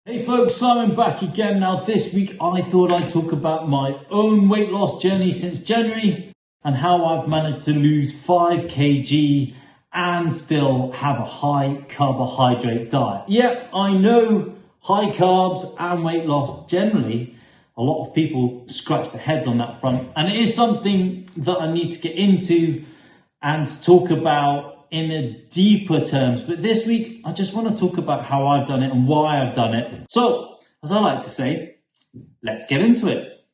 Hey folks, Simon back again. Now this week I thought I'd talk about my own weight loss journey since January and how I've managed to lose 5 kg and still have a high carbohydrate diet. Yeah, I know high carbs and weight loss generally, a lot of people scratch their heads on that front, and it is something that I need to get into and talk about in a deeper terms. But this week, I just want to talk about how I've done it and why I've done it. So, as I like to say, let's get into it.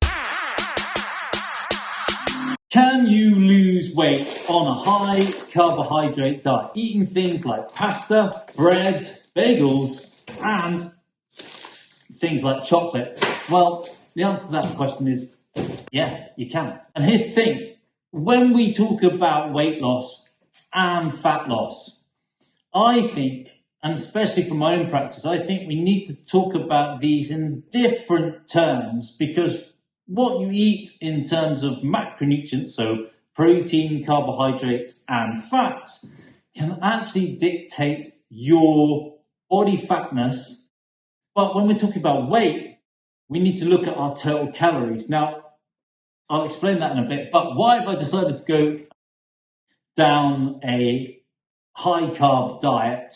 Can you lose weight on a high carbohydrate diet? Eating things like pasta, bread, bagels, and things like chocolate? Well, the answer to that question is, yeah, you can. And here's the thing, when we talk about weight loss and fat loss, I think, and especially from my own practice, I think we need to talk about these in different terms, because what you eat in terms of macronutrients, so protein, carbohydrates, and fats, can actually dictate your body fatness. But when we're talking about weight, we need to look at our total calories. Now, I'll explain that in a bit, but why have I decided to go down a high carb diet,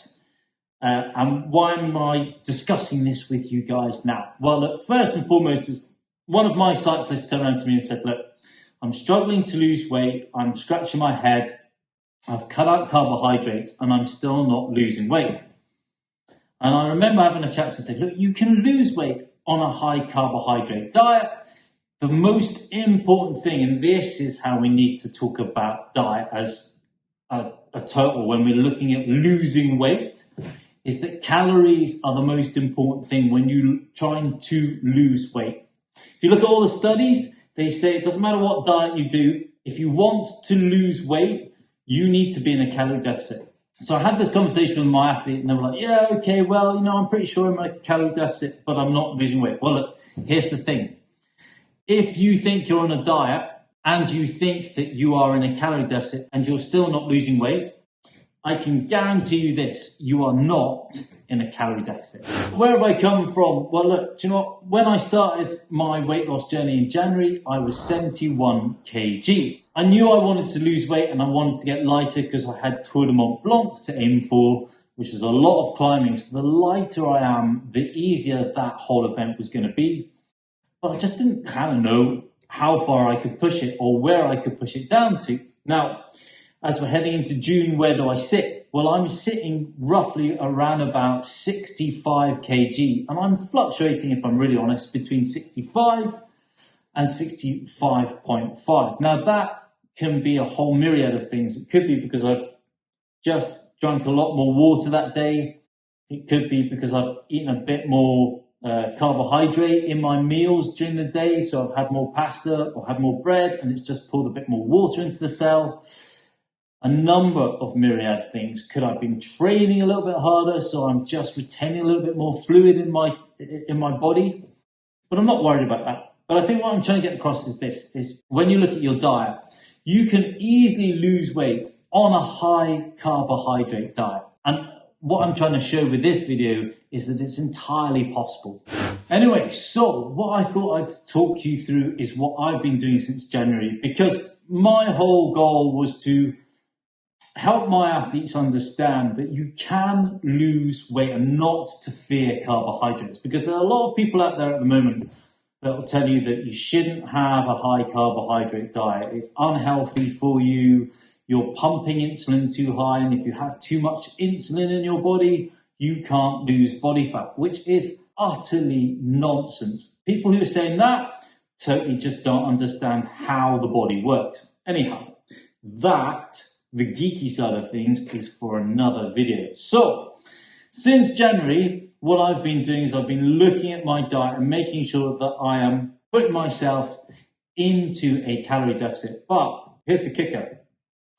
and why am I discussing this with you guys now? Well, look, first and foremost is one of my cyclists turned around to me and said, look, I'm struggling to lose weight, I'm scratching my head, I've cut out carbohydrates and I'm still not losing weight. And I remember having a chat and said, look, you can lose weight on a high carbohydrate diet. The most important thing, and this is how we need to talk about diet as a total when we're looking at losing weight, is that calories are the most important thing when you're trying to lose weight. If you look at all the studies, they say it doesn't matter what diet you do, if you want to lose weight, you need to be in a calorie deficit. So I had this conversation with my athlete and they were like, yeah, okay, well, I'm pretty sure I'm in a calorie deficit, but I'm not losing weight. Well, look, here's the thing. If you think you're on a diet and you think that you are in a calorie deficit and you're still not losing weight, I can guarantee you this, you are not in a calorie deficit. Where have I come from? Well, look, do you know what? When I started my weight loss journey in January, I was 71 kg. I knew I wanted to lose weight and I wanted to get lighter because I had Tour de Mont Blanc to aim for, which is a lot of climbing. So the lighter I am, the easier that whole event was going to be. But I just didn't kind of know how far I could push it or where I could push it down to. Now, as we're heading into June, where do I sit? Well, I'm sitting roughly around about 65 kg, and I'm fluctuating, if I'm really honest, between 65 and 65.5. Now, that can be a whole myriad of things. It could be because I've just drunk a lot more water that day. It could be because I've eaten a bit more carbohydrate in my meals during the day, so I've had more pasta or had more bread and it's just pulled a bit more water into the cell. A number of myriad things. Could I have been training a little bit harder, so I'm just retaining a little bit more fluid in my body? But I'm not worried about that. But I think what I'm trying to get across is this, is when you look at your diet, you can easily lose weight on a high carbohydrate diet. And what I'm trying to show with this video is that it's entirely possible. Anyway, so what I thought I'd talk you through is what I've been doing since January, because my whole goal was to help my athletes understand that you can lose weight and not to fear carbohydrates, because there are a lot of people out there at the moment that will tell you that you shouldn't have a high carbohydrate diet. It's unhealthy for you. You're pumping insulin too high, and if you have too much insulin in your body, you can't lose body fat, which is utterly nonsense. People who are saying that totally just don't understand how the body works. Anyhow, the geeky side of things is for another video. So, since January, what I've been doing is I've been looking at my diet and making sure that I am putting myself into a calorie deficit. But here's the kicker.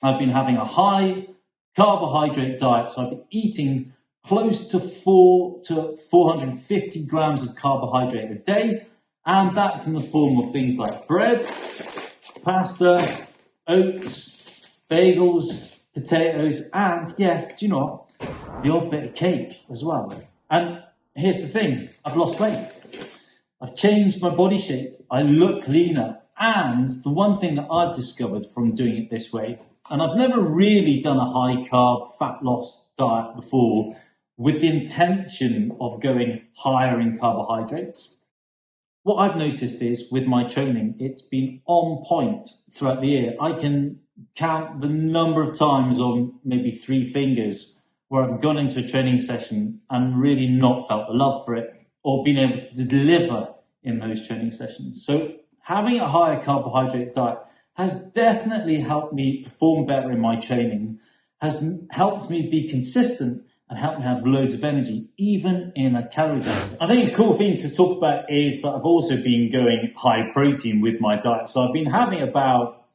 I've been having a high carbohydrate diet, so I've been eating close to 450 grams of carbohydrate a day, and that's in the form of things like bread, pasta, oats, bagels, potatoes, and yes, do you know what? The odd bit of cake as well. And here's the thing, I've lost weight. I've changed my body shape. I look leaner. And the one thing that I've discovered from doing it this way, and I've never really done a high carb fat loss diet before with the intention of going higher in carbohydrates. What I've noticed is with my training, it's been on point throughout the year. I can count the number of times on maybe 3 fingers where I've gone into a training session and really not felt the love for it or been able to deliver in those training sessions. So having a higher carbohydrate diet has definitely helped me perform better in my training, has helped me be consistent and helped me have loads of energy, even in a calorie deficit. I think a cool thing to talk about is that I've also been going high protein with my diet. So I've been having about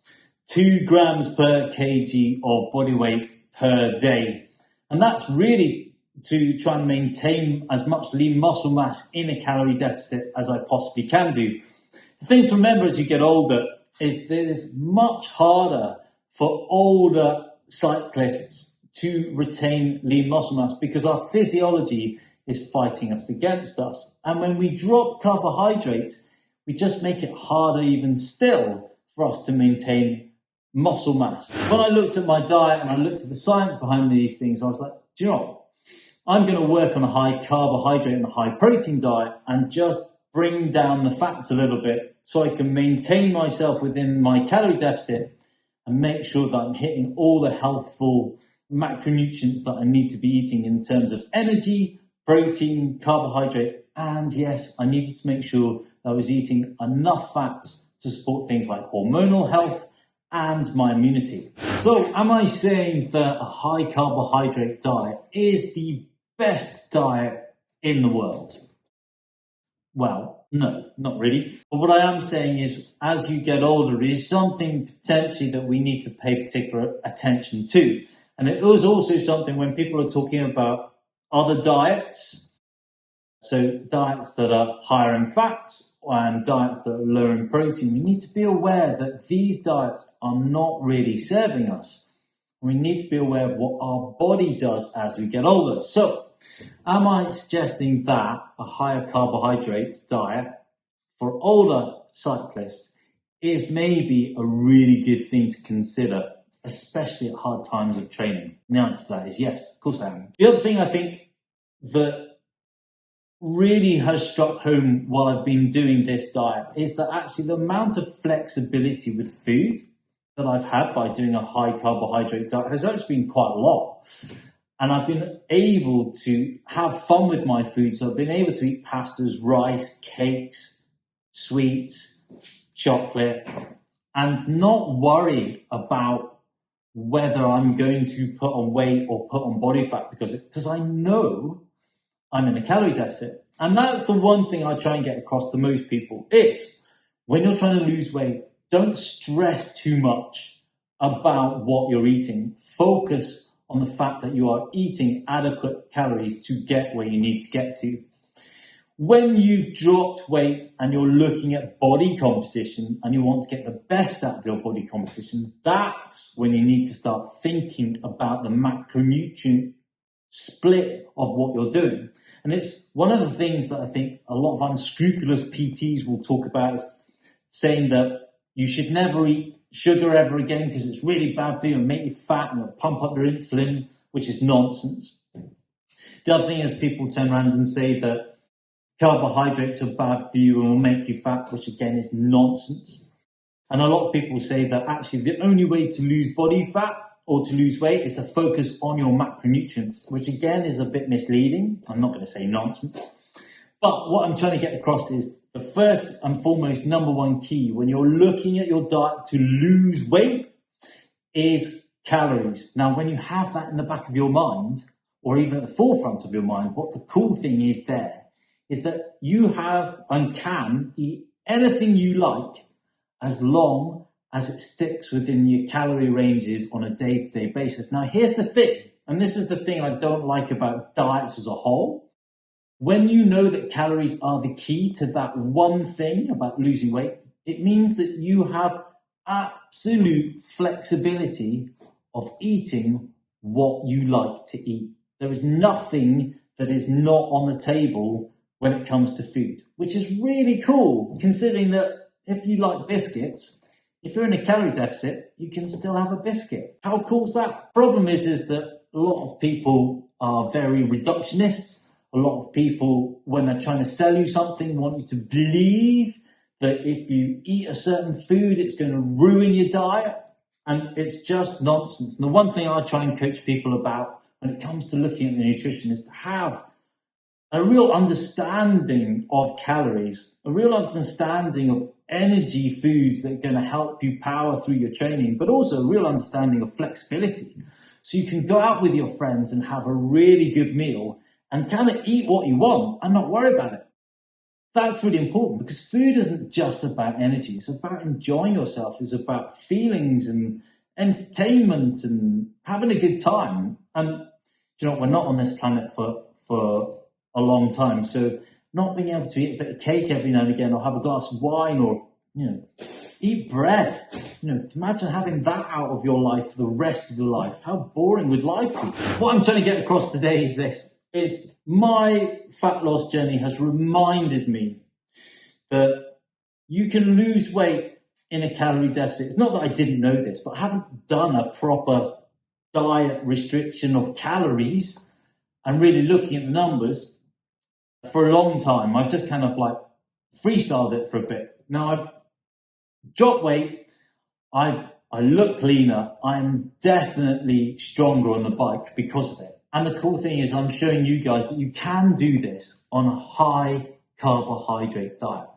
2 grams per kg of body weight per day. And that's really to try and maintain as much lean muscle mass in a calorie deficit as I possibly can do. The thing to remember as you get older is that it's much harder for older cyclists to retain lean muscle mass because our physiology is fighting us against us. And when we drop carbohydrates, we just make it harder even still for us to maintain muscle mass. When I looked at my diet and I looked at the science behind these things, I was like, do you know what? I'm going to work on a high carbohydrate and a high protein diet and just bring down the fats a little bit so I can maintain myself within my calorie deficit and make sure that I'm hitting all the healthful macronutrients that I need to be eating in terms of energy, protein, carbohydrate, and yes, I needed to make sure that I was eating enough fats to support things like hormonal health and my immunity. So am I saying that a high carbohydrate diet is the best diet in the world? Well, no, not really. But what I am saying is, as you get older, it is something potentially that we need to pay particular attention to. And it is also something when people are talking about other diets, so diets that are higher in fats and diets that are lower in protein, we need to be aware that these diets are not really serving us. We need to be aware of what our body does as we get older. So, am I suggesting that a higher carbohydrate diet for older cyclists is maybe a really good thing to consider, especially at hard times of training? And the answer to that is yes, of course I am. The other thing I think that really has struck home while I've been doing this diet is that actually the amount of flexibility with food that I've had by doing a high carbohydrate diet has actually been quite a lot. And I've been able to have fun with my food. So I've been able to eat pastas, rice, cakes, sweets, chocolate, and not worry about whether I'm going to put on weight or put on body fat because I know I'm in a calorie deficit. And that's the one thing I try and get across to most people is when you're trying to lose weight, don't stress too much about what you're eating. Focus on the fact that you are eating adequate calories to get where you need to get to. When you've dropped weight and you're looking at body composition and you want to get the best out of your body composition, that's when you need to start thinking about the macronutrient split of what you're doing. And it's one of the things that I think a lot of unscrupulous PTs will talk about, is saying that you should never eat sugar ever again because it's really bad for you and make you fat and it'll pump up your insulin, which is nonsense. The other thing is people turn around and say that carbohydrates are bad for you and will make you fat, which again is nonsense. And a lot of people say that actually the only way to lose body fat or to lose weight is to focus on your macronutrients, which again is a bit misleading. I'm not going to say nonsense. But what I'm trying to get across is the first and foremost number one key when you're looking at your diet to lose weight is calories. Now, when you have that in the back of your mind, or even at the forefront of your mind, what the cool thing is there is that you have and can eat anything you like as long as it sticks within your calorie ranges on a day-to-day basis. Now, here's the thing, and this is the thing I don't like about diets as a whole. When you know that calories are the key to that one thing about losing weight, it means that you have absolute flexibility of eating what you like to eat. There is nothing that is not on the table when it comes to food, which is really cool, considering that if you like biscuits, if you're in a calorie deficit, you can still have a biscuit. How cool is that? Problem is that a lot of people are very reductionists. A lot of people, when they're trying to sell you something, want you to believe that if you eat a certain food, it's going to ruin your diet. And it's just nonsense. And the one thing I try and coach people about when it comes to looking at the nutrition is to have a real understanding of calories, a real understanding of energy foods that are going to help you power through your training, but also a real understanding of flexibility. So you can go out with your friends and have a really good meal and kind of eat what you want and not worry about it. That's really important because food isn't just about energy. It's about enjoying yourself. It's about feelings and entertainment and having a good time. And you know, we're not on this planet for a long time. So not being able to eat a bit of cake every now and again or have a glass of wine or, eat bread. Imagine having that out of your life for the rest of your life. How boring would life be? What I'm trying to get across today is this. It's my fat loss journey has reminded me that you can lose weight in a calorie deficit. It's not that I didn't know this, but I haven't done a proper diet restriction of calories and really looking at the numbers for a long time. I've just kind of like freestyled it for a bit. Now I've dropped weight. I look cleaner. I'm definitely stronger on the bike because of it. And the cool thing is I'm showing you guys that you can do this on a high carbohydrate diet.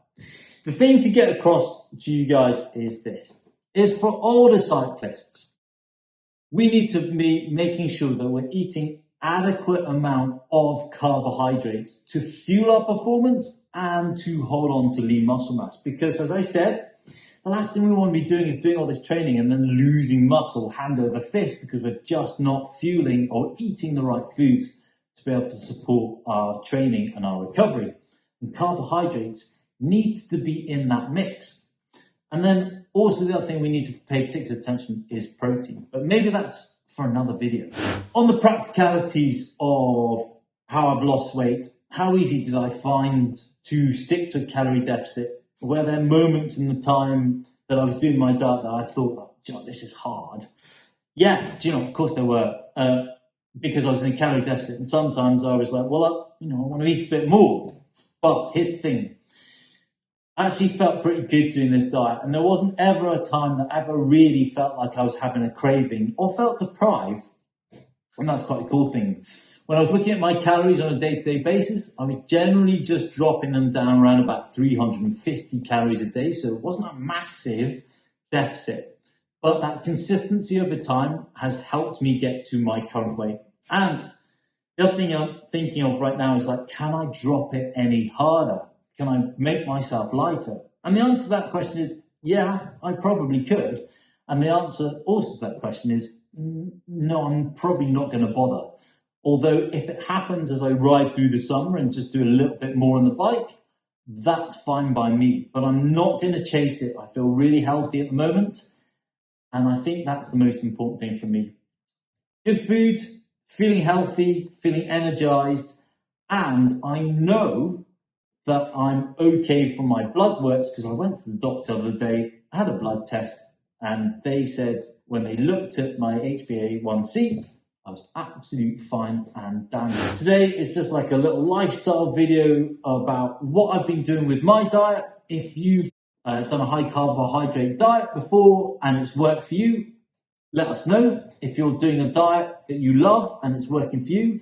The thing to get across to you guys is this, is for older cyclists, we need to be making sure that we're eating adequate amount of carbohydrates to fuel our performance and to hold on to lean muscle mass. Because as I said, the last thing we want to be doing is doing all this training and then losing muscle hand over fist because we're just not fueling or eating the right foods to be able to support our training and our recovery. And carbohydrates need to be in that mix. And then also the other thing we need to pay particular attention is protein. But maybe that's for another video. On the practicalities of how I've lost weight, how easy did I find to stick to a calorie deficit? Were there moments in the time that I was doing my diet that I thought, this is hard? Yeah, of course there were, because I was in a calorie deficit. And sometimes I was like, I want to eat a bit more. But here's the thing. I actually felt pretty good doing this diet. And there wasn't ever a time that I ever really felt like I was having a craving or felt deprived. And that's quite a cool thing. When I was looking at my calories on a day-to-day basis, I was generally just dropping them down around about 350 calories a day. So it wasn't a massive deficit. But that consistency over time has helped me get to my current weight. And the other thing I'm thinking of right now is can I drop it any harder? Can I make myself lighter? And the answer to that question is, yeah, I probably could. And the answer also to that question is, no, I'm probably not going to bother. Although if it happens as I ride through the summer and just do a little bit more on the bike, that's fine by me. But I'm not going to chase it. I feel really healthy at the moment. And I think that's the most important thing for me. Good food, feeling healthy, feeling energized. And I know that I'm okay for my blood works because I went to the doctor the other day, I had a blood test, and they said when they looked at my HbA1c, I was absolutely fine and dandy. Today is just like a little lifestyle video about what I've been doing with my diet. If you've done a high carbohydrate diet before and it's worked for you, let us know. If you're doing a diet that you love and it's working for you,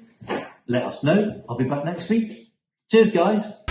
let us know. I'll be back next week. Cheers, guys.